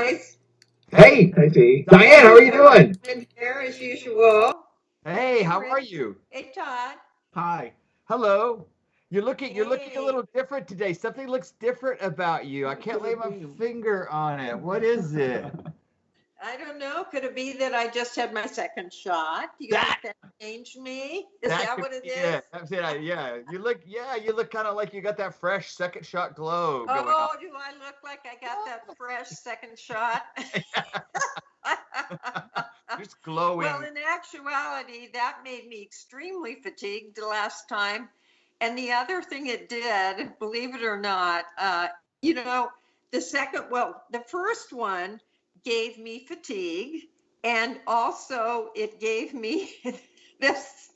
guys. Hey, T. Diane, how are you doing? I'm here as usual. Hey, Hey, how are Rick. you? Hey, Todd. Hi. Hello. You're looking a Hey. little different today. Something looks different about you. I can't lay my finger on it. What is it? I don't know. Could it be that I just had my second shot? Do you think That that changed me? Is that that could what it be is? it. That's it. You look kind of like you got that fresh second shot glow going on. Oh, do I look like I got that fresh second shot? Just Well, glowing. in actuality, that made me extremely fatigued the last time. And the other thing it did, believe it or not, you know, the first one gave me fatigue, and also it gave me this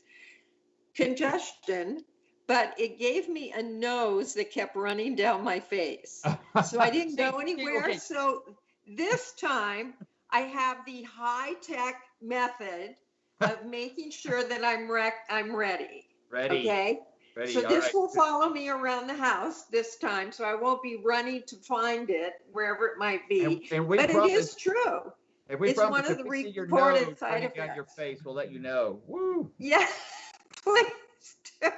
congestion, but it gave me a nose that kept running down my face. So I didn't go anywhere. Okay. So this time I have the high tech method of making sure that I'm ready. Ready. Okay. Ready. So All this right. will follow me around the house this time. So I won't be running to find it wherever it might And, be. and we But it promise, is true. and we It's one promise of if the we see your reported nose side running down your effects. face, we'll let you know. Woo. Yeah, please do.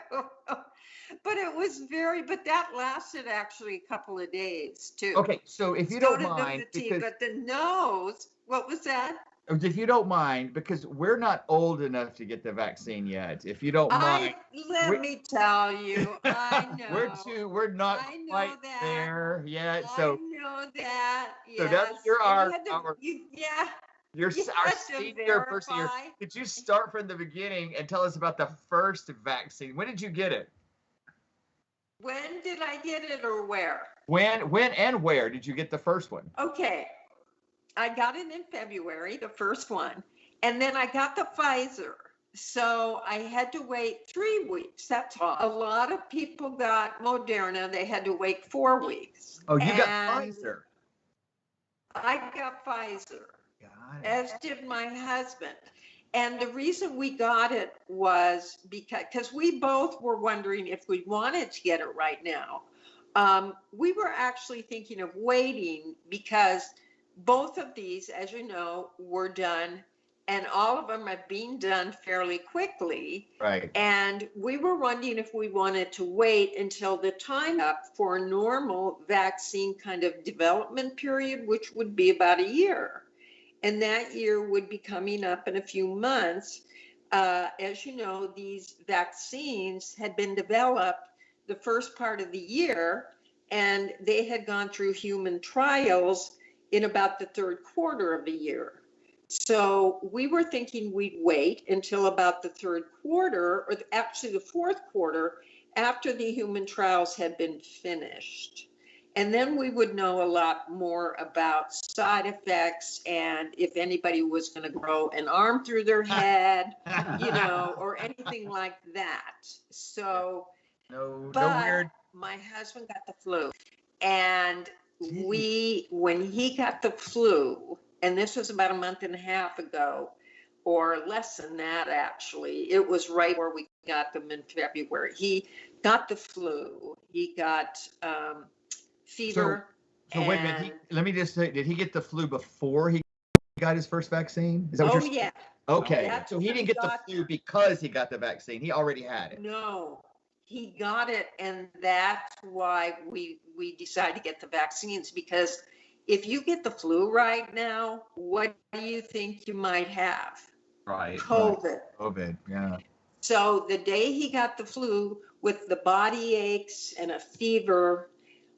But it was but that lasted actually a couple of days too. Okay, so if you So don't did the mind, fatigue, because but the nose, what was that? if you don't mind, because we're not old enough to get the vaccine yet. If you don't mind, Let we, me tell you, I know. we're not I quite know that. there yet. I So know that. so now that Yes. you're And you our had to, our yeah, you're you our had to senior person here, verify. could you start from the beginning and tell us about the first vaccine? When did you get it? When did I get it or where? When and where did you get the first one? Okay. I got it in February, the first one, and then I got the Pfizer. So I had to wait 3 weeks. That's all. A lot of people got Moderna. They had to wait 4 weeks. Oh, you got And Pfizer. I got Pfizer, Got it. as did my husband. And the reason we got it was because we both were wondering if we wanted to get it right now. We were actually thinking of waiting because both of these, as you know, were done, and all of them are being done fairly quickly. Right. And we were wondering if we wanted to wait until the time up for a normal vaccine kind of development period, which would be about a year. And that year would be coming up in a few months. As you know, these vaccines had been developed the first part of the year, and they had gone through human trials in about the third quarter of the year. So we were thinking we'd wait until about the third quarter, or actually the fourth quarter, after the human trials had been finished. And then we would know a lot more about side effects and if anybody was going to grow an arm through their head, or anything like that. So, No but weird. my husband got the flu. And when he got the flu, and this was about a month and a half ago, or less than that, actually, it was right where we got them in February. He got the flu. He got fever. So wait a minute. Let me just say, did he get the flu before he got his first vaccine? Is that what you're saying? Yeah. Okay. That's So he when didn't he get the got flu because he got the vaccine. He already had it. No, he got it, and that's why we decided to get the vaccines, because if you get the flu right now, what do you think you might have? Right. COVID. COVID. Yeah. So the day he got the flu with the body aches and a fever,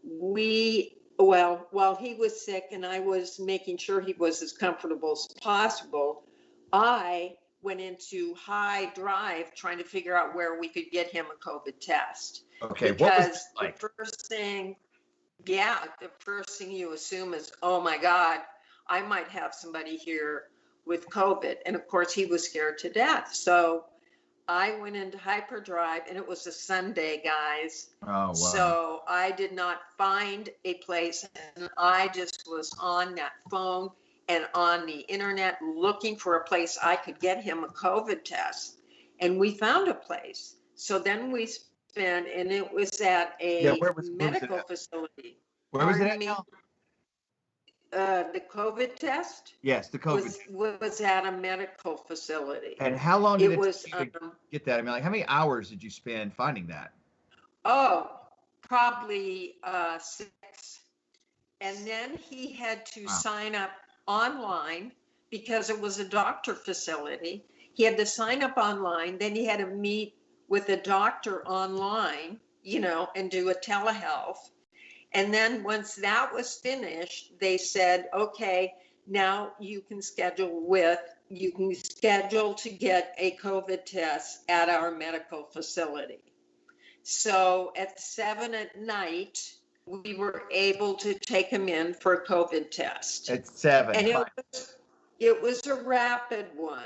while he was sick and I was making sure he was as comfortable as possible, I went into high drive trying to figure out where we could get him a COVID test. Okay. What was it Because like? the first thing you assume is, oh my God, I might have somebody here with COVID. And of course, he was scared to death. So I went into hyperdrive, and it was a Sunday, guys. Oh, wow. So I did not find a place, and I just was on that phone and on the internet looking for a place I could get him a COVID test. And we found a place. So then we spent, and it was at a medical facility. Where was it Pardon at me? now? The COVID test Yes, the COVID. was at a medical facility. And how long did It it was, take you to get that? I mean, like, how many hours did you spend finding that? probably 6. And then he had to sign up online because it was a doctor facility. He had to sign up online. Then he had to meet with a doctor online, and do a telehealth. And then once that was finished, they said, okay, now you can schedule to get a COVID test at our medical facility. So at 7 at night, we were able to take him in for a COVID test. At 7. And it was a rapid one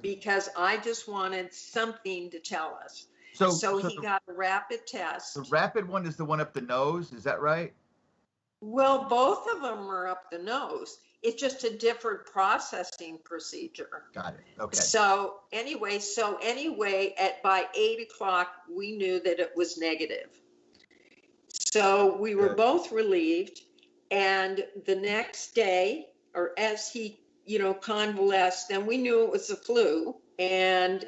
because I just wanted something to tell us. So he got a rapid test. The rapid one is the one up the nose, is that right? Well, both of them are up the nose. It's just a different processing procedure. Got it. Okay. So anyway, by 8 o'clock, we knew that it was negative. So we were both relieved. And the next day, or as he, convalesced, then we knew it was the flu. And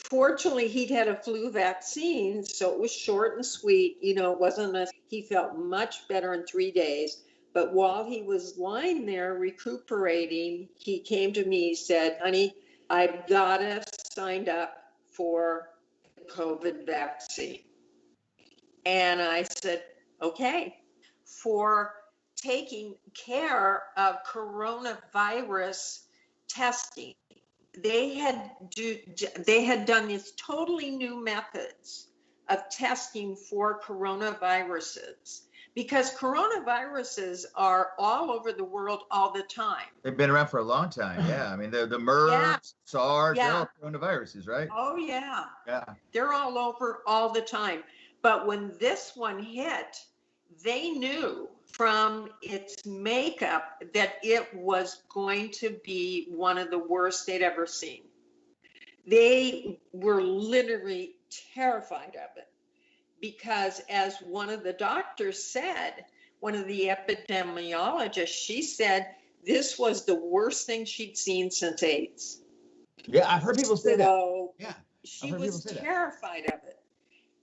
fortunately, he'd had a flu vaccine, so it was short and sweet. It wasn't he felt much better in 3 days. But while he was lying there recuperating, he came to me, he said, honey, I've got us signed up for the COVID vaccine. And I said, okay, for taking care of coronavirus testing. They had done these totally new methods of testing for coronaviruses because coronaviruses are all over the world all the time. They've been around for a long time. Yeah. I mean, the MERS, SARS, they're all coronaviruses, right? Oh, yeah. Yeah. They're all over all the time. But when this one hit, they knew from its makeup that it was going to be one of the worst they'd ever seen. They were literally terrified of it because, as one of the doctors said, one of the epidemiologists, she said this was the worst thing she'd seen since AIDS. Yeah, I've heard people say that. Yeah, she was terrified of it.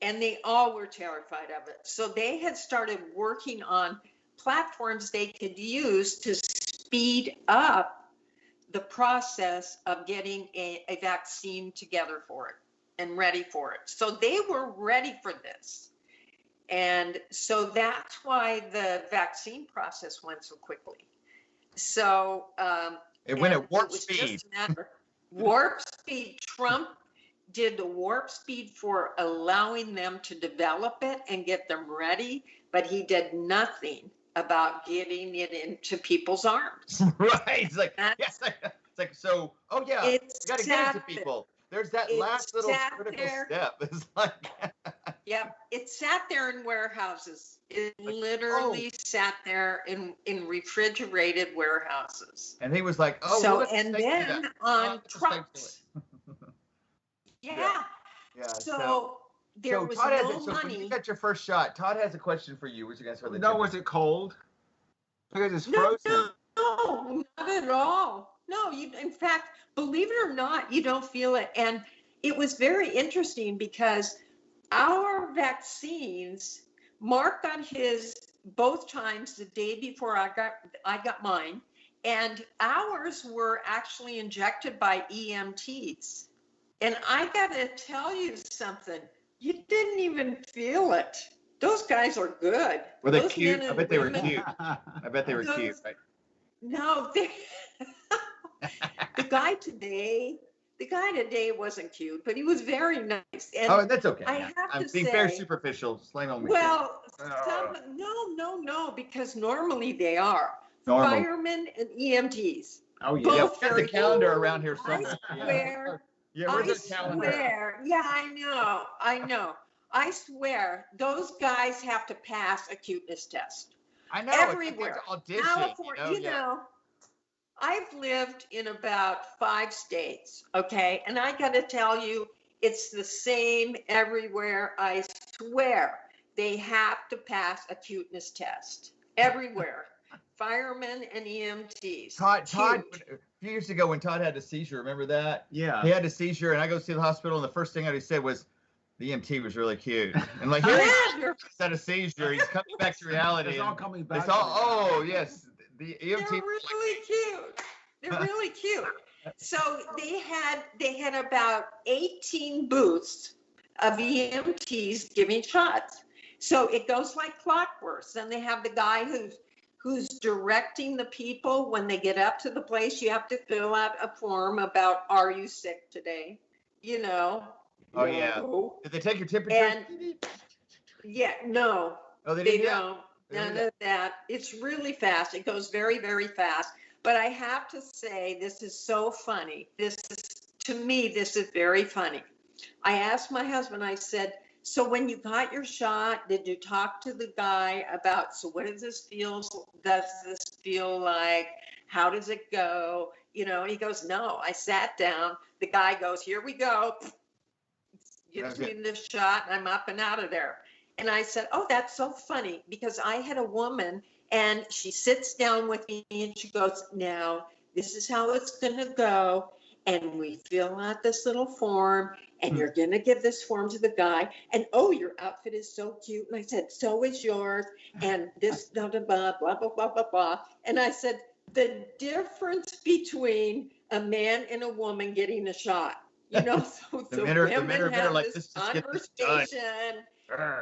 And they all were terrified of it. So they had started working on platforms they could use to speed up the process of getting a vaccine together for it and ready for it. So they were ready for this. And so that's why the vaccine process went so quickly. So it went at warp speed. Warp speed. Trump did the warp speed for allowing them to develop it and get them ready, but he did nothing about getting it into people's arms. Right. It's like, yes. It's like, so, oh yeah, you got to get it to people. There's that last little critical step. It's like, yeah, it sat there in warehouses. It literally sat there in refrigerated warehouses. And he was like, oh, so, and then on trucks. Yeah. So there was Todd no money. When you got your first shot, Todd has a question for you. Was it cold? Because it's frozen. No, not at all. No, in fact, believe it or not, you don't feel it. And it was very interesting because our vaccines, Mark got his both times the day before I got mine, and ours were actually injected by EMTs. And I got to tell you something. You didn't even feel it. Those guys are good. Were they cute? I bet they were cute. I bet they were cute. Right? No, the guy today wasn't cute, but he was very nice. And that's okay. I'm being very superficial. Slam on me. Well, no, because normally they are. Firemen and EMTs. Oh yeah. We got the calendar around here somewhere. I swear. Yeah, where's the calendar? Swear. Yeah, I know. I swear, those guys have to pass a cuteness test. I know. Everywhere. Audition, California, I've lived in about 5 states, okay? And I got to tell you, it's the same everywhere. I swear, they have to pass a cuteness test everywhere. firemen and EMTs. Todd, Cute. a few years ago when Todd had a seizure, remember that? Yeah. He had a seizure, and I go see the hospital, and the first thing he said was, the EMT was really cute. And like, here he's had a seizure. He's coming back to reality. It's all coming back. It's all, oh, yes. The EMT. They're really cute. They're really cute. So they had about 18 booths of EMTs giving shots. So it goes like clockwork. Then they have the guy who's directing the people when they get up to the place. You have to fill out a form about, are you sick today? You know. Oh, yeah. Did they take your temperature? And, yeah, no. Oh, they They didn't? don't. None of that. It's really fast. It goes very, very fast. But I have to say, this is so funny. To me, this is very funny. I asked my husband, I said, so when you got your shot, did you talk to the guy about, so what does this feel like? How does it go? You know, he goes, no. I sat down. The guy goes, here we go. Gives me the shot, and I'm up and out of there. And I said, oh, that's so funny, because I had a woman, and she sits down with me, and she goes, now, this is how it's going to go. And we fill out this little form, and you're going to give this form to the guy. And, oh, your outfit is so cute. And I said, so is yours. And this, blah, blah, blah, blah, blah, blah, blah, blah. And I said, the difference between a man and a woman getting a shot. You know, so the women have like, this conversation,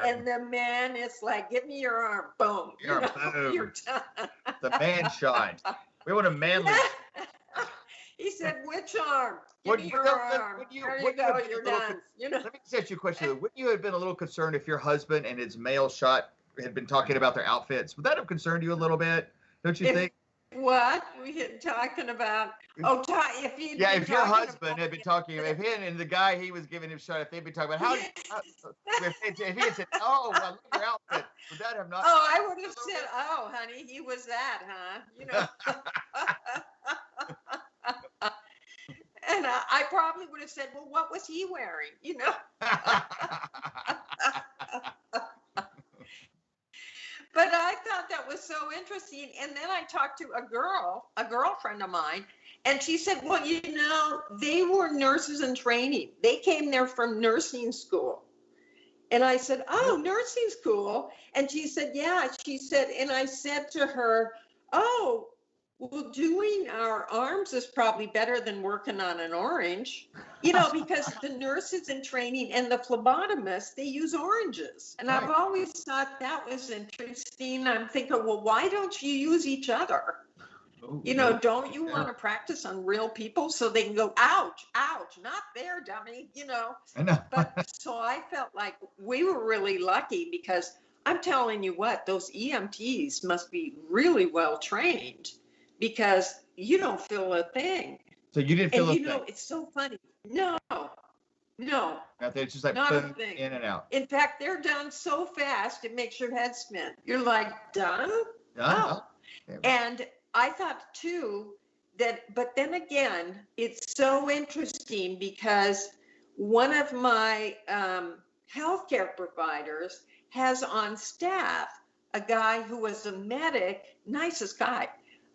and the man is like, give me your arm. Boom. You're done. The man shot. We want a manly. He said, which arm? There you you go, you're done. You know? Let me just ask you a question. Wouldn't you have been a little concerned if your husband and his male shot had been talking about their outfits? Would that have concerned you a little bit? Don't you think? What? We had talking about, oh, Todd, if your husband had been talking, if he and the guy he was giving him shot, if they'd been talking about if he had said, oh, I love your outfit, would that have not? Oh, I would have said, oh, honey, he was that, huh? You know. And I probably would have said, well, what was he wearing? You know. But I thought that was so interesting. And then I talked to a girlfriend of mine, and she said, well, you know, they were nurses in training. They came there from nursing school. And I said, oh, nursing school. And she said, yeah. She said, and I said to her, oh, well, doing our arms is probably better than working on an orange, you know, because the nurses in training and the phlebotomists, they use oranges. And I've always thought that was interesting. I'm thinking, well, why don't you use each other? You know, don't you want to practice on real people so they can go, ouch, ouch, not there, dummy, you know? I know. But so I felt like we were really lucky, because I'm telling you what, those EMTs must be really well trained, because you don't feel a thing. So you didn't feel a thing? And you know, it's so funny. No. It's just like boom, in and out. In fact, they're done so fast, it makes your head spin. You're like, done? Done? Oh. And I thought too but then again, it's so interesting, because one of my healthcare providers has on staff a guy who was a medic, nicest guy,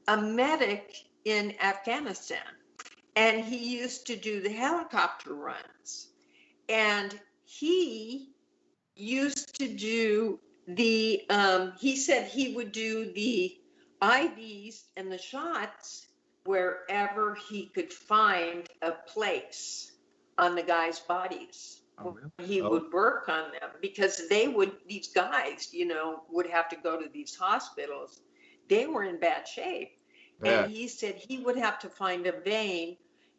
a medic in Afghanistan. And he used to do the helicopter runs. And he used to do he said he would do the IVs and the shots wherever he could find a place on the guys' bodies. Oh, really? He would work on them, because these guys, you know, would have to go to these hospitals. They were in bad shape. Yeah. And he said he would have to find a vein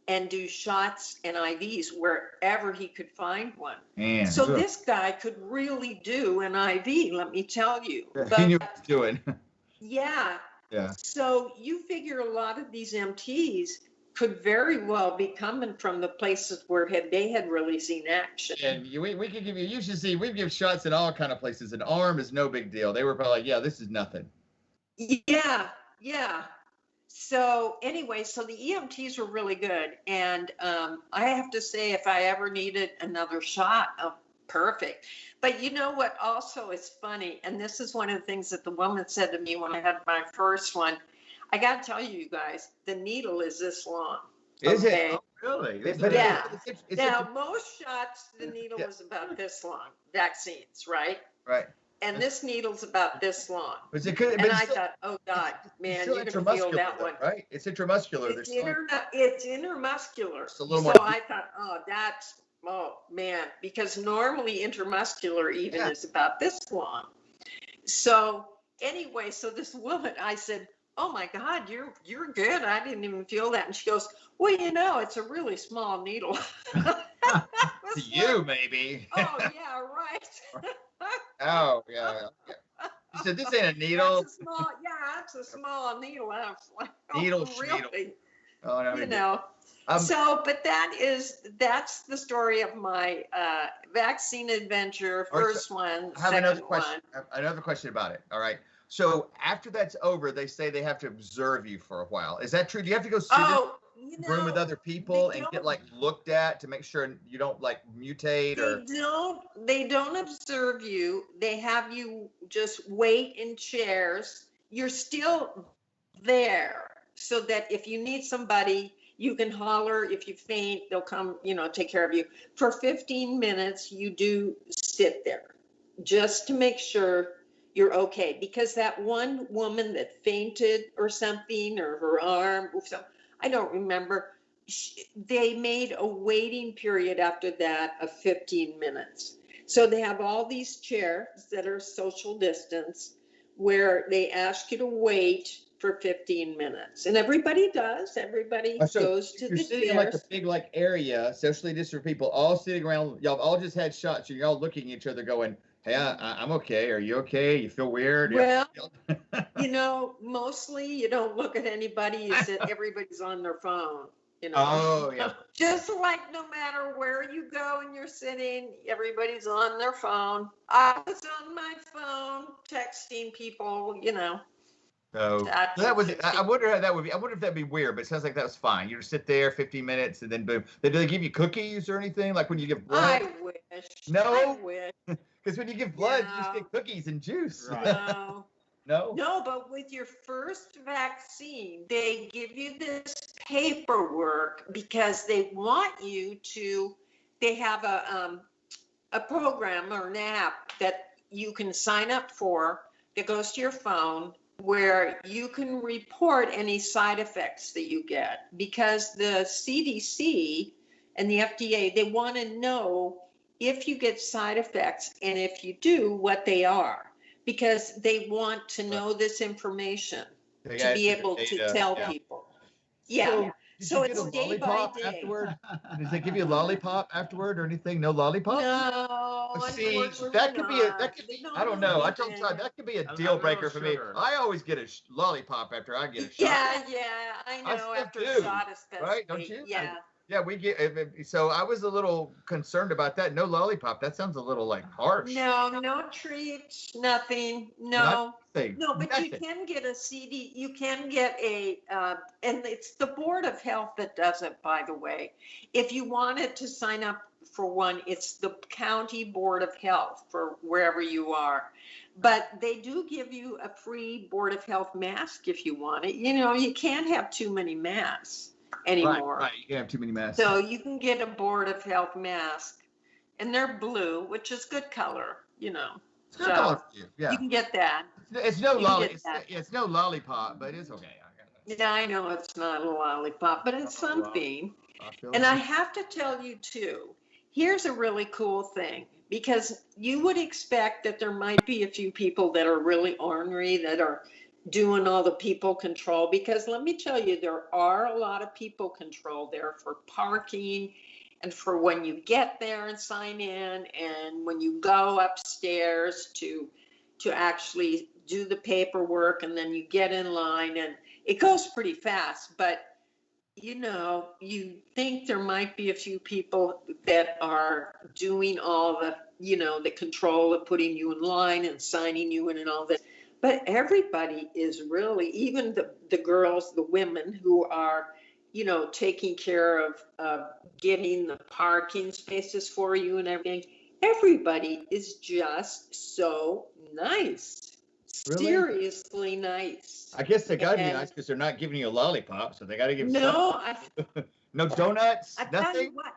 and do shots and IVs wherever he could find one. Man, so this guy could really do an IV, let me tell you. He knew what he was doing. Yeah. Yeah. So you figure a lot of these MTs could very well be coming from the places where they had really seen action. And we could give you should see, we give shots in all kind of places. An arm is no big deal. They were probably like, yeah, this is nothing. Yeah. So anyway, so the EMTs were really good. And I have to say, if I ever needed another shot of Perfect. But you know what also is funny, and this is one of the things that the woman said to me when I had my first one. I got to tell you guys, the needle is this long. Is okay? it? Oh, really? But Yeah. It's Now, most shots, the needle Yeah. is about this long, vaccines, right? right. And this needle's about this long. But it could, And but I it's still, thought, oh God, man, still you're going to feel intramuscular, that though, one. right? It's intramuscular. It's, There's it's intermuscular. It's a little So more I thought, oh man, because normally intramuscular even Yeah. is about this long. So anyway, so this woman, I said, oh my God, you're good. I didn't even feel that. And she goes, well, it's a really small needle. to you, maybe. Oh yeah, right. Oh, yeah. You said this ain't a needle. That's a small needle. I was like, Needle, really? Oh, no, You know. So, but that's the story of my vaccine adventure. All right, First one, I have second another question. one. I have another question about it. All right. So after that's over, they say they have to observe you for a while. Is that true? Do you have to go sit in a room with other people and get like looked at to make sure you don't like mutate or? They don't observe you. They have you just wait in chairs. You're still there so that if you need somebody, you can holler. If you faint, they'll come, take care of you. For 15 minutes, you do sit there just to make sure you're okay. Because that one woman that fainted or something, or her arm, or something, I don't remember, they made a waiting period after that of 15 minutes. So they have all these chairs that are social distance where they ask you to wait for 15 minutes. And everybody does. Everybody goes to the chairs. You're sitting in like a big area, socially distant people, all sitting around. Y'all all just had shots and you're all looking at each other going, hey, I'm okay. Are you okay? You feel weird? Well, mostly you don't look at anybody. You sit, everybody's on their phone. Oh, yeah. Just like no matter where you go and you're sitting, everybody's on their phone. I was on my phone texting people, So that was. I wonder how that would be. I wonder if that'd be weird, but it sounds like that was fine. You just sit there 15 minutes and then boom. Do they give you cookies or anything? Like when you give blood? I wish. No. I wish. Because when you give blood, you just get cookies and juice. Right. No. No, but with your first vaccine, they give you this paperwork because they want you to. They have a program or an app that you can sign up for that goes to your phone, where you can report any side effects that you get, because the CDC and the FDA, they want to know if you get side effects, and if you do, what they are, because they want to know this information to be able to tell people. Yeah. So it's day by day. Afterward? Does they give you a lollipop afterward or anything? No lollipop? No. See, that could be I don't know. I told Todd that could be a deal breaker for me. Sure. I always get a lollipop after I get a shot. Yeah, I know. still After do, a shot, especially. right? Don't you? Yeah. Yeah, we get. So I was a little concerned about that. No lollipop. That sounds a little like harsh. No treats, nothing. No, Nothing. no, but Nothing. you can get a CD. You can get and it's the Board of Health that does it, by the way. If you wanted to sign up for one, it's the County Board of Health for wherever you are. But they do give you a free Board of Health mask if you want it. You can't have too many masks anymore. Right. You can't have too many masks. So you can get a Board of Health mask, and they're blue, which is good color, It's good color for you. Yeah. You can get that. It's no it's no lollipop, but it's okay. Yeah, I know it's not a lollipop, but it's something. And I have to tell you too, here's a really cool thing, because you would expect that there might be a few people that are really ornery, that are doing all the people control, because let me tell you, there are a lot of people control there for parking and for when you get there and sign in, and when you go upstairs to actually do the paperwork, and then you get in line, and it goes pretty fast. But you think there might be a few people that are doing all the the control of putting you in line and signing you in and all that. But everybody is really, even the girls, the women who are, taking care of getting the parking spaces for you and everything, everybody is just so nice. Really? Seriously nice. I guess they gotta be And- nice because they're not giving you a lollipop, so they gotta give you No, no donuts, I tell you nothing. what,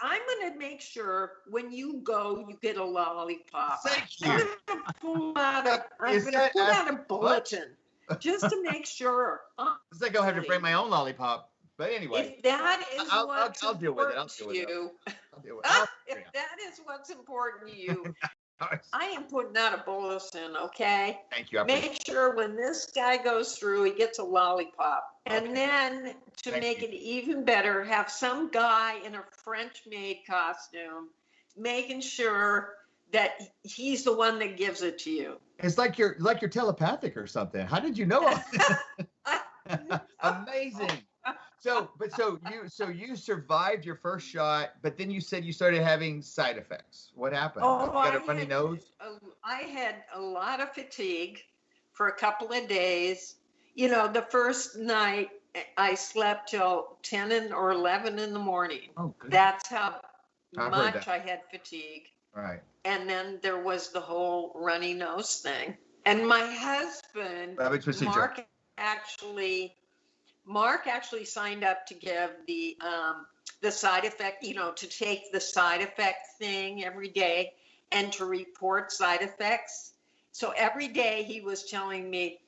I'm gonna make sure when you go, you get a lollipop. Thank I'm you. gonna pull out a, I'm Is gonna that put out a much? bulletin just to make sure. It's like I'll have to bring my own lollipop. But anyway, If that is I'll what's deal with it. I'll important deal to with it. you, I'll deal with it. if that is what's important to you, I am putting out a bulletin, okay? Thank you. I appreciate Make sure when this guy goes through, he gets a lollipop. And Okay. then to Thank make you. it even better, have some guy in a French maid costume making sure that he's the one that gives it to you. It's like you're telepathic or something. How did you know all this? Amazing. So you survived your first shot, but then you said you started having side effects. What happened? Oh, you got a runny nose? I had a lot of fatigue for a couple of days. You know, the first night I slept till 10 or 11 in the morning. Oh, good. That's how I've heard much that. I had fatigue. Right. And then there was the whole runny nose thing. And my husband, Rabbit twisted Mark actually signed up to give the side effect, you know, to take the side effect thing every day and to report side effects. So every day he was telling me,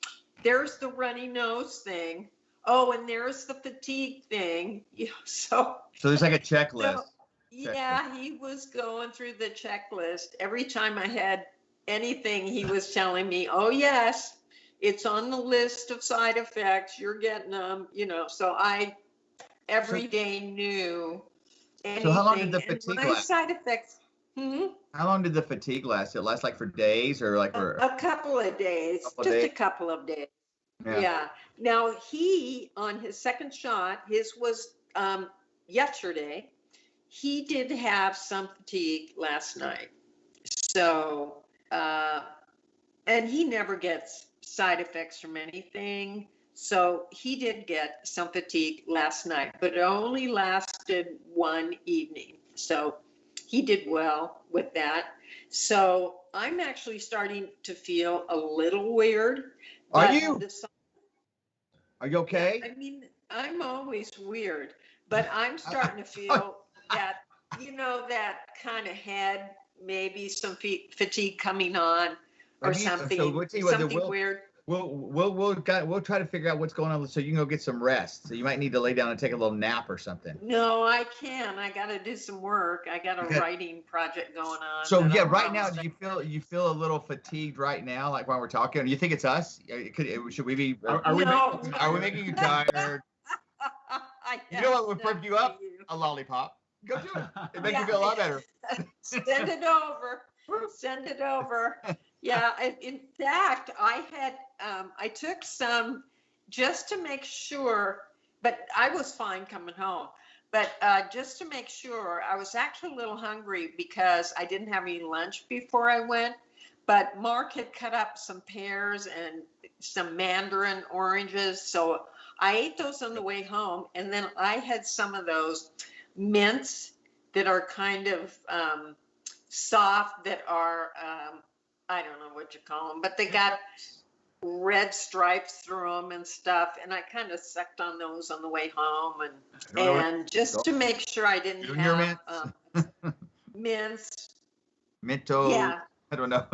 there's the runny nose thing. Oh, and there's the fatigue thing. You know, so there's like a checklist. So, yeah, he was going through the checklist. Every time I had anything, he was telling me, oh, yes, it's on the list of side effects. You're getting them, you know. So I every day knew anything. So how long did the And fatigue my last? side effects, How long did the fatigue last? It last like for days or like for a couple of days, a couple of days. Yeah. Now he, on his second shot, his was yesterday. He did have some fatigue last night. So, and he never gets side effects from anything. So he did get some fatigue last night, but it only lasted one evening. So he did well with that. So I'm actually starting to feel a little weird. Are you? Are you okay? I mean, I'm always weird, but I'm starting to feel that, you know, that kind of head, maybe some fatigue coming on or something, something weird. We'll try to figure out what's going on so you can go get some rest. So you might need to lay down and take a little nap or something. No, I can't. I got to do some work. I got a writing project going on. So yeah, right now, do you feel a little fatigued right now, like while we're talking? Do you think it's us? Should we be? Are we making you tired? You know what would perk you up? A lollipop. Go do it. It makes you feel a lot better. Send it over. Send it over. Yeah. In fact, I took some just to make sure, but I was fine coming home. But just to make sure, I was actually a little hungry because I didn't have any lunch before I went. But Mark had cut up some pears and some mandarin oranges. So I ate those on the way home. And then I had some of those mints that are kind of soft, that are, I don't know what you call them, but they got red stripes through them and stuff. And I kind of sucked on those on the way home. And just to make sure I didn't have mints. Minto. Yeah. I don't know.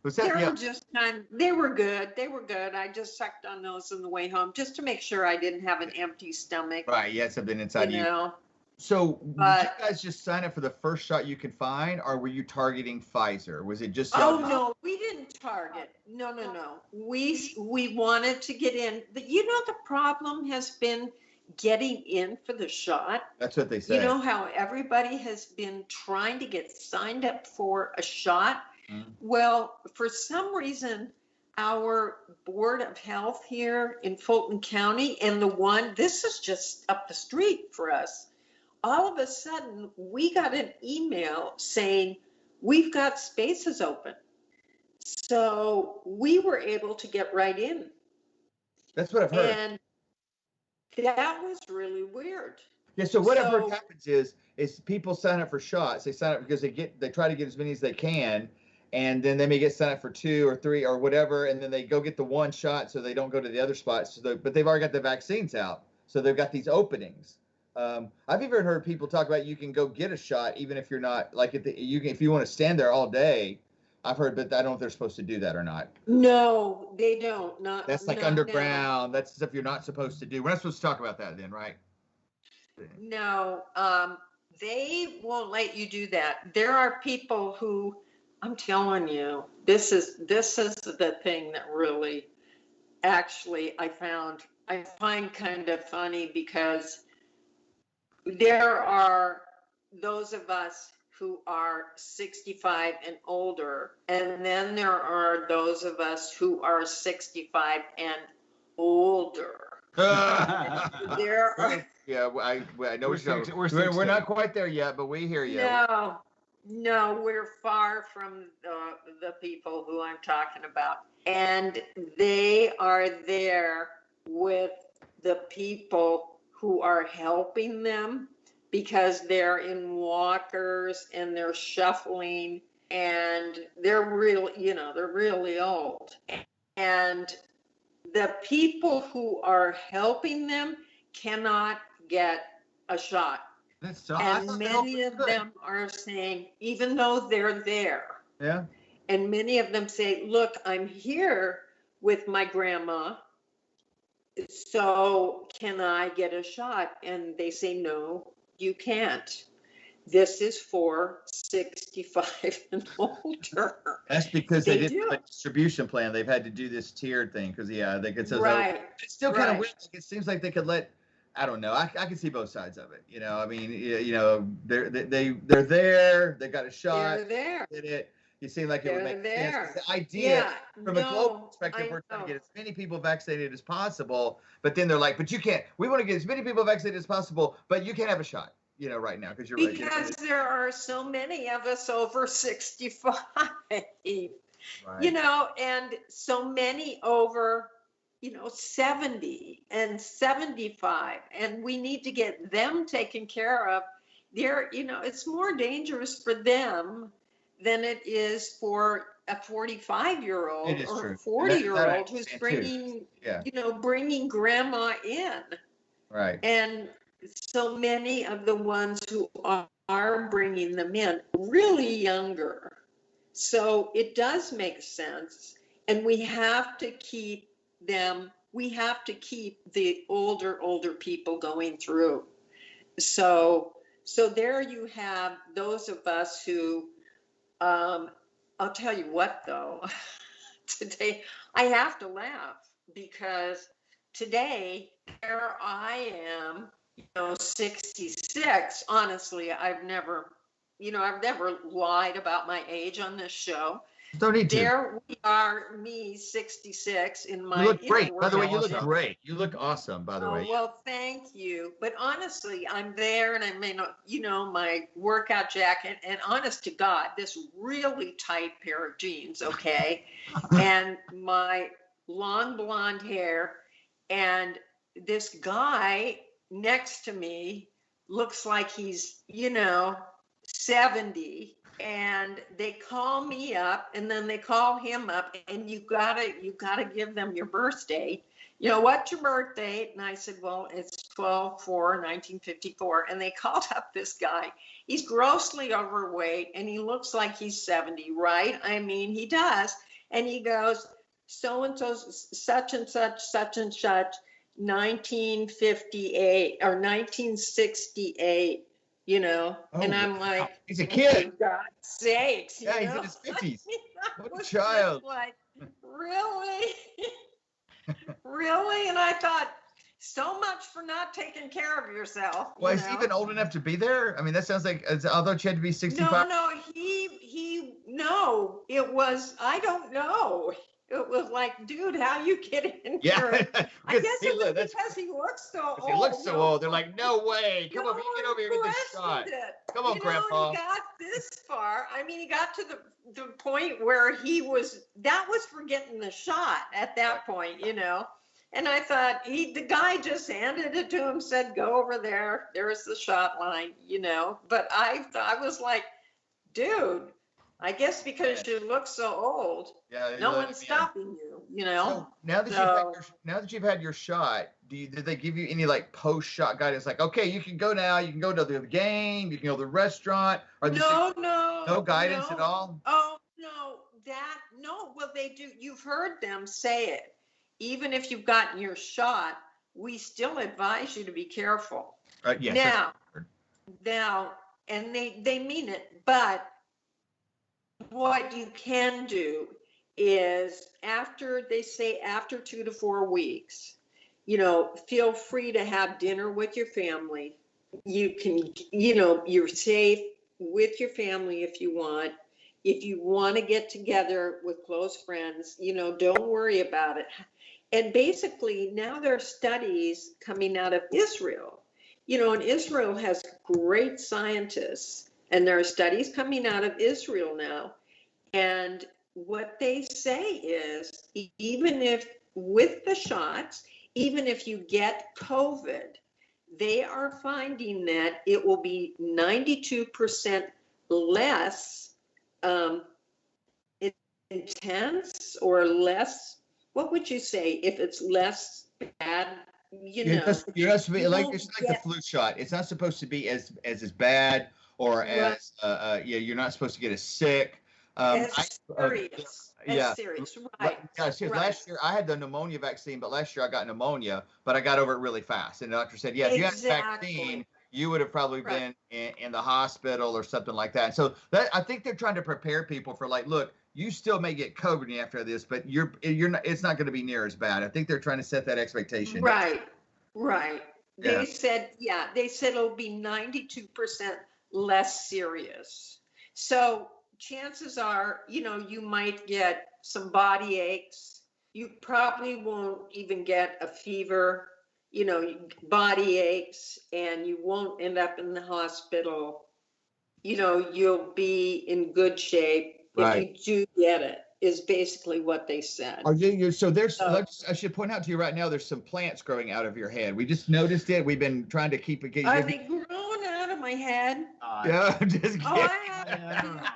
They were good. They were good. I just sucked on those on the way home just to make sure I didn't have an empty stomach. Right. You had something inside you. Know? So did you guys just sign up for the first shot you could find, or were you targeting Pfizer? Was it just? Oh no, we didn't target. No. We wanted to get in. But you know, the problem has been getting in for the shot. That's what they say. You know how everybody has been trying to get signed up for a shot? Mm-hmm. Well, for some reason, our Board of Health here in Fulton County, and this is just up the street for us, all of a sudden, we got an email saying, we've got spaces open. So we were able to get right in. That's what I've heard. And that was really weird. Yeah, so whatever happens is people sign up for shots. They sign up because they try to get as many as they can, and then they may get signed up for 2 or 3 or whatever, and then they go get the one shot so they don't go to the other spots. But they've already got the vaccines out, so they've got these openings. I've even heard people talk about you can go get a shot even if you're not like if you want to stand there all day. I've heard, but I don't know if they're supposed to do that or not. No, they don't. That's like underground. Now. That's stuff you're not supposed to do. We're not supposed to talk about that then, right? No, they won't let you do that. There are people who, I'm telling you, this is the thing that really, actually, I find kind of funny, because there are those of us who are 65 and older, and then there are those of us who are 65 and older. There are. Yeah, I know we're not quite there yet, but we hear you. No, we're far from the people who I'm talking about. And they are there with the people who are helping them, because they're in walkers and they're shuffling and they're really old. And the people who are helping them cannot get a shot. And many of them are saying, even though they're there, yeah. And many of them say, look, I'm here with my grandma, so can I get a shot? And they say, no, you can't. This is for 65 and older. That's because they didn't have a distribution plan. They've had to do this tiered thing because they could. Right. It's still kind of weird. It seems like they could let. I don't know. I can see both sides of it. I mean, they're there. They got a shot. They're there. Did it? You seem like it would make sense. The idea, from a global perspective, we're trying to get as many people vaccinated as possible. But then they're like, but you can't. We want to get as many people vaccinated as possible, but you can't have a shot. Right now, because you're because there are so many of us over 65, right. And so many over, 70 and 75, and we need to get them taken care of. It's more dangerous for them than it is for a 45-year-old or a 40-year-old who's bringing grandma in. Right. And so many of the ones who are bringing them in really younger. So it does make sense. And we have to keep the older people going through. So there you have those of us who, I'll tell you what though, today I have to laugh, because today there I am, 66. Honestly, I've never lied about my age on this show. Don't need to. There we are, me, 66 in my. You look great. By the way, you look great. You look awesome, by the way. Well, thank you. But honestly, I'm there, and I may not, my workout jacket, and honest to God, this really tight pair of jeans, okay, and my long blonde hair, and this guy next to me looks like he's 70, and they call me up, and then they call him up, and you gotta give them your birth date. What's your birth date? And I said, well, it's 12/4/1954. And they called up this guy. He's grossly overweight, and he looks like he's 70, right? I mean, he does. And he goes, so and so, such and such, 1958 or 1968, and I'm like, he's a kid. For God's sakes. Yeah, he's in his 50s. What a child. Like, really? Really? And I thought, so much for not taking care of yourself. Well, is he even old enough to be there? I mean, that sounds like, although you had to be 65. No, it was, I don't know. It was like, dude, how you get in here? I guess it was because he looks so old. He looks so old. They're like, no way. Come on, you get over here and get this shot. Come on, Grandpa. He got this far. I mean, he got to the point where that was for getting the shot at that point, And I thought the guy just handed it to him, said, go over there. There's the shot line, But I was like, dude, I guess because you look so old, no one's stopping you, So now that you've had your shot, did they give you any like post-shot guidance? Like, okay, you can go now. You can go to the game. You can go to the restaurant. Or no guidance at all. Oh no, Well, they do. You've heard them say it. Even if you've gotten your shot, we still advise you to be careful. Yes. Now, and they mean it, but what you can do is after 2 to 4 weeks, feel free to have dinner with your family. You can, you're safe with your family if you want. If you want to get together with close friends, don't worry about it. And basically now there are studies coming out of Israel, and Israel has great scientists, and there are studies coming out of Israel now. And what they say is, even if with the shots, even if you get COVID, they are finding that it will be 92% less intense or less. What would you say if it's less bad? You're not supposed to be like the flu shot. It's not supposed to be as bad or as you're not supposed to get as sick. Serious. Serious, right? Yeah, last year I had the pneumonia vaccine, but last year I got pneumonia, but I got over it really fast. And the doctor said, if you had the vaccine, you would have probably been in the hospital or something like that. So I think they're trying to prepare people for like, look, you still may get COVID after this, but you're not. It's not going to be near as bad. I think they're trying to set that expectation. Right. They said it'll be 92% less serious. So chances are, you might get some body aches. You probably won't even get a fever, body aches, and you won't end up in the hospital. You'll be in good shape if you do get it, is basically what they said. So I should point out to you right now, there's some plants growing out of your head. We just noticed it. We've been trying to keep it. Are they growing out of my head? Yeah, I'm just kidding. I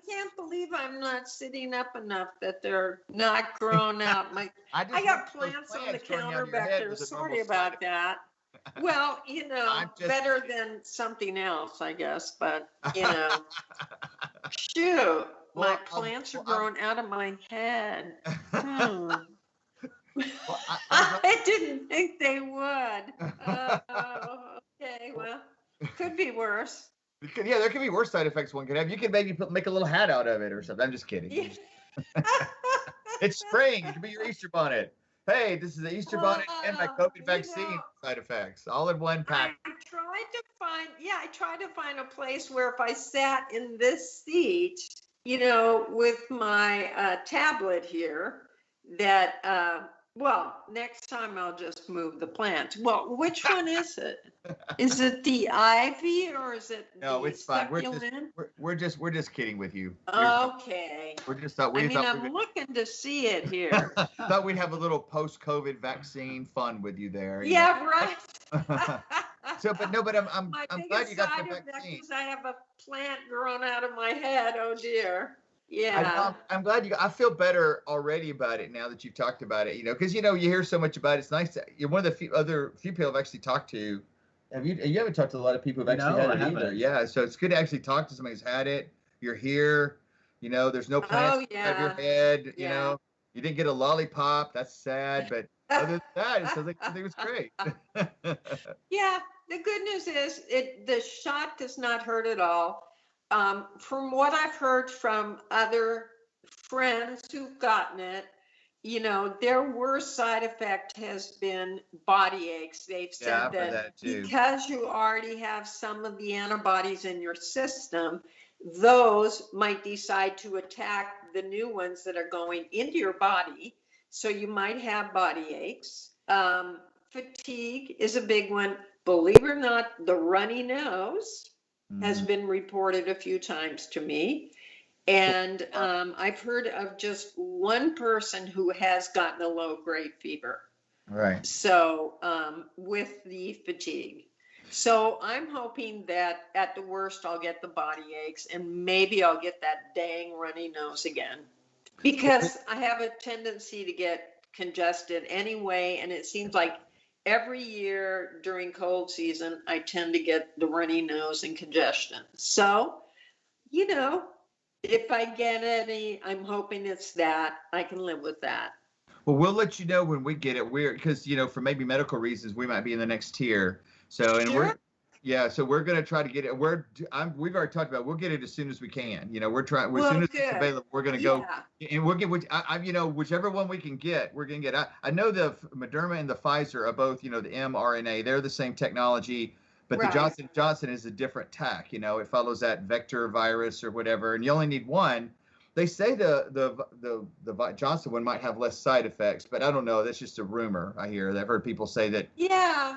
can't believe I'm not sitting up enough that they're not growing out. I got plants on the counter back there. Sorry about that. Well, better than something else, I guess. But, shoot, my plants are growing out of my head. I didn't think they would. Okay, well, could be worse. Yeah, there could be worse side effects one could have. You could maybe make a little hat out of it or something. I'm just kidding. Yeah. It's spring. It could be your Easter bonnet. Hey, this is the Easter bonnet and my COVID vaccine side effects, all in one pack. I tried to find a place where if I sat in this seat, with my tablet here, that next time I'll just move the plant. Well, which one is it? Is it the ivy or is it? No, it's fine. We're just kidding with you. Okay. I'm looking to see it here. Thought we'd have a little post-COVID vaccine fun with you there. Yeah, right. But I'm glad you got the vaccine. I have a plant growing out of my head. Oh dear. Yeah. I'm glad I feel better already about it now that you've talked about it, because, you hear so much about it. It's nice you're one of the few people I've actually talked to. You haven't talked to a lot of people who've actually had it either. Yeah. So it's good to actually talk to somebody who's had it. You're here, there's no plants out of your head, you didn't get a lollipop. That's sad. But other than that, it sounds like it was great. Yeah. The good news is the shot does not hurt at all. From what I've heard from other friends who've gotten it, their worst side effect has been body aches. They've said that because you already have some of the antibodies in your system, those might decide to attack the new ones that are going into your body. So you might have body aches. Fatigue is a big one. Believe it or not, the runny nose has been reported a few times to me. And I've heard of just one person who has gotten a low-grade fever. Right. So with the fatigue. So I'm hoping that at the worst, I'll get the body aches and maybe I'll get that dang runny nose again, because I have a tendency to get congested anyway. And it seems like every year during cold season, I tend to get the runny nose and congestion. So, you know, if I get any, I'm hoping it's that. I can live with that. Well, we'll let you know when we get it. Because, for maybe medical reasons, we might be in the next tier. So, and Sure. so we're going to try to get it. We've already talked about, we'll get it as soon as we can. We're trying, as soon as it's available, we're going to go, and we'll get, whichever one we can get, we're going to get. I know the Moderna and the Pfizer are both, the mRNA, they're the same technology, but the Johnson & Johnson is a different tack. It follows that vector virus or whatever, and you only need one. They say the Johnson one might have less side effects, but I don't know. That's just a rumor I hear. I've heard people say that. Yeah,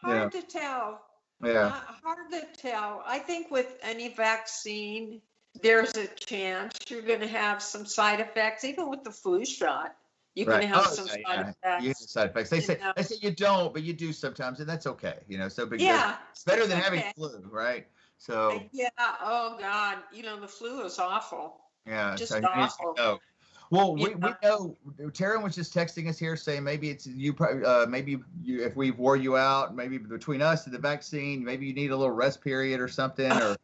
hard to tell. Yeah. Hard to tell. I think with any vaccine, there's a chance you're going to have some side effects. Even with the flu shot, you can have some side effects. You have side effects. They say you don't, but you do sometimes, and that's okay. So big. Yeah, it's better than having flu, right? So. Yeah. Oh God, the flu is awful. Yeah, just so awful. Well, we know Taryn was just texting us here saying maybe it's you. Maybe if we wore you out, maybe between us and the vaccine, maybe you need a little rest period or something. Or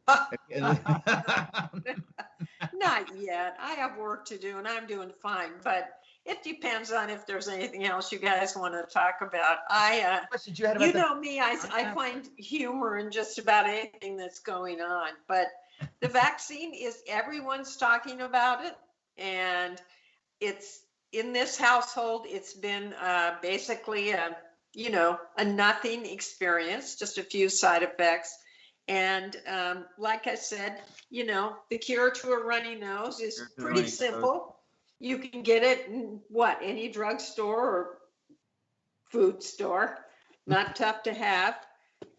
not yet. I have work to do, and I'm doing fine. But it depends on if there's anything else you guys want to talk about. You know me. I find humor in just about anything that's going on, but. The vaccine everyone's talking about it, and it's in this household, it's been basically a nothing experience, just a few side effects. And like I said, the cure to a runny nose is pretty simple. You can get it in any drugstore or food store, not tough to have.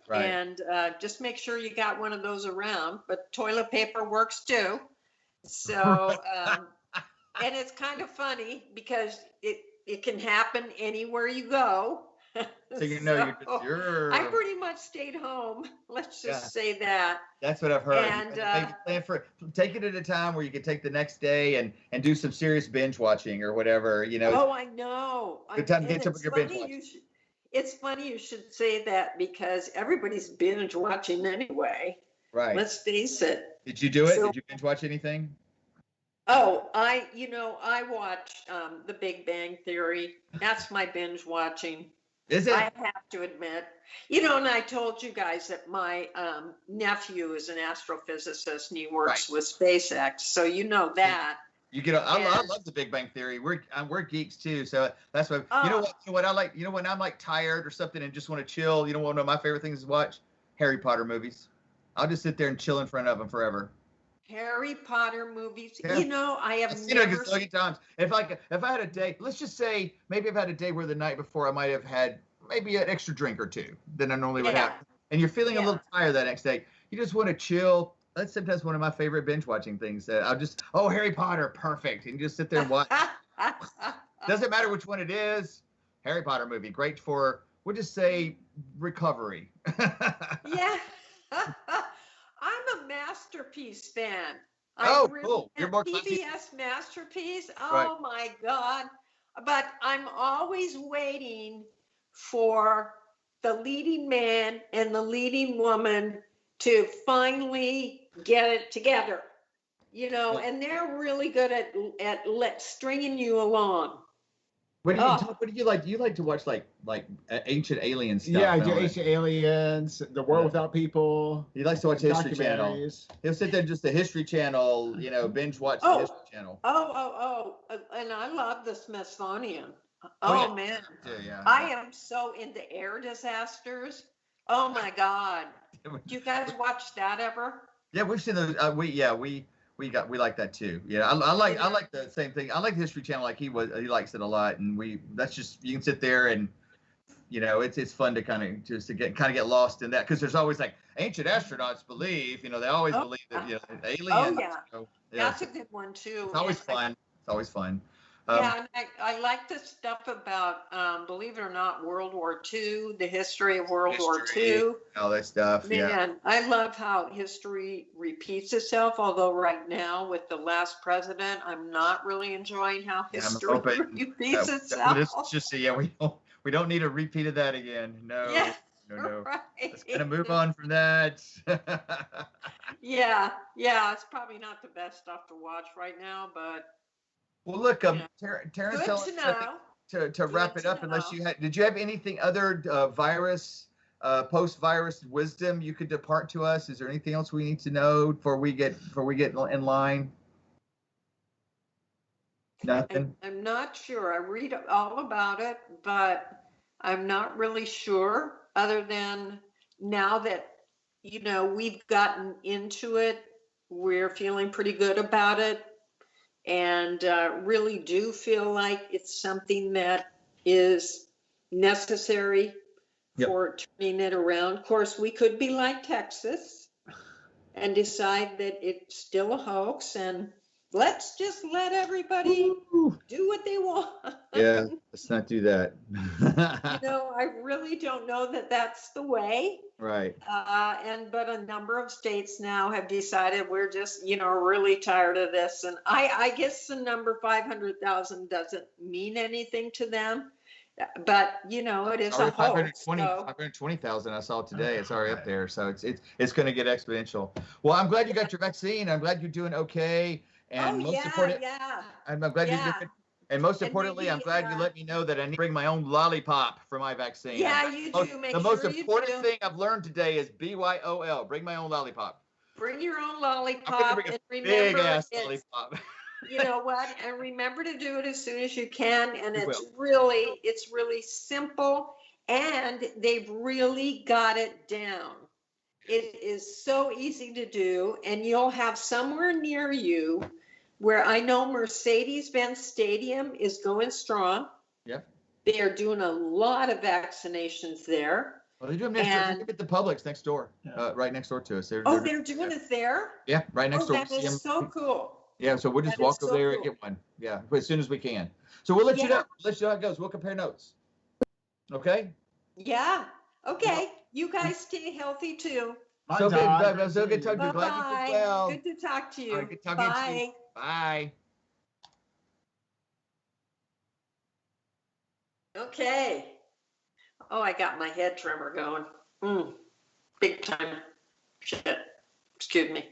Right. And just make sure you got one of those around, but toilet paper works too. So, and it's kind of funny because it can happen anywhere you go. So you're. I pretty much stayed home. Let's just say that. That's what I've heard. And take it at a time where you can take the next day and do some serious binge watching or whatever. Oh, I know. Good time to get up with your binge watching. It's funny you should say that because everybody's binge watching anyway. Right. Let's face it. Did you do it? Did you binge watch anything? Oh, I watched The Big Bang Theory. That's my binge watching. Is it? I have to admit. And I told you guys that my nephew is an astrophysicist and he works with SpaceX. So you know that. I love The Big Bang Theory. We're geeks too, so that's why. You know what I like. When I'm like tired or something and just want to chill. One of my favorite things to watch? Harry Potter movies. I'll just sit there and chill in front of them forever. Harry Potter movies. Yeah. I have I've seen it a gazillion times. If I had a day, let's just say maybe I've had a day where the night before I might have had maybe an extra drink or two than I normally would have, and you're feeling a little tired that next day. You just want to chill. That's sometimes one of my favorite binge watching things. Harry Potter, perfect. And you just sit there and watch. Doesn't matter which one it is. Harry Potter movie, great for, we'll just say, recovery. Yeah. I'm a Masterpiece fan. Cool. You're more PBS Masterpiece. Oh my God. But I'm always waiting for the leading man and the leading woman to finally get it together, and they're really good at stringing you along. What do you like? Do you like to watch like ancient alien stuff? Yeah, I do ancient aliens, The World Without People. He likes to watch History Channel. He'll sit there just the History Channel, binge watch the History Channel. And I love the Smithsonian. Man, yeah. I am so into air disasters. Oh my God. Do you guys watch that ever? Yeah, we've seen those. We like that too. Yeah, I like the same thing. I like the History Channel. He likes it a lot, and that's just, you can sit there and it's fun to kind of get lost in that, because there's always like ancient astronauts believe. They always believe that aliens. Oh yeah. That's a good one too. It's always fun. It's always fun. Yeah, and I like the stuff about, believe it or not, World War II, the history of World War II. All that stuff. Yeah. Man, I love how history repeats itself, although right now with the last president, I'm not really enjoying how Yeah, I'm history hoping, repeats Let's itself. just see. Yeah, we don't need a repeat of that again. No. Yeah, No. right. Let's kind of move on from that. Yeah, it's probably not the best stuff to watch right now, but Well, look, you know, Taryn, good tell to us, know. to wrap Good it up, to unless know. did you have anything other post-virus wisdom you could depart to us? Is there anything else we need to know before we get in line? Nothing. I'm not sure. I read all about it, but I'm not really sure, other than now that, we've gotten into it, we're feeling pretty good about it, and really do feel like it's something that is necessary Yep. for turning it around. Of course, we could be like Texas and decide that it's still a hoax, and let's just let everybody do what they want. Yeah, let's not do that. I really don't know that that's the way. Right. But a number of states now have decided we're just, really tired of this. And I guess the number 500,000 doesn't mean anything to them, but it is a hoax. 520,000 I saw today. It's already up there. So it's going to get exponential. Well, I'm glad you got your vaccine. I'm glad you're doing okay. And I'm glad you're doing. And most importantly, I'm glad you let me know that I need to bring my own lollipop for my vaccine. Yeah, you do. The most important thing I've learned today is BYOL. Bring my own lollipop. Bring your own lollipop. I'm gonna bring a big ass lollipop. You know what? And remember to do it as soon as you can. And it's really simple, and they've really got it down. It is so easy to do, and you'll have somewhere near you where I know Mercedes-Benz Stadium is going strong. Yep. They are doing a lot of vaccinations there. Well, they do them next door. At the Publix next door, right next door to us. They're doing it there? Yeah, right next door. That is so cool. Yeah, so we'll just walk over there and get one. Yeah, as soon as we can. So we'll let you know. We'll let you know how it goes. We'll compare notes. Okay? Yeah. Okay. You guys stay healthy too. Bye, so Todd. Good. So good talking to you. Glad you did well. Good to talk to you. All right, good talking to you. Bye. Okay. Oh, I got my head tremor going. Big time. Shit. Excuse me.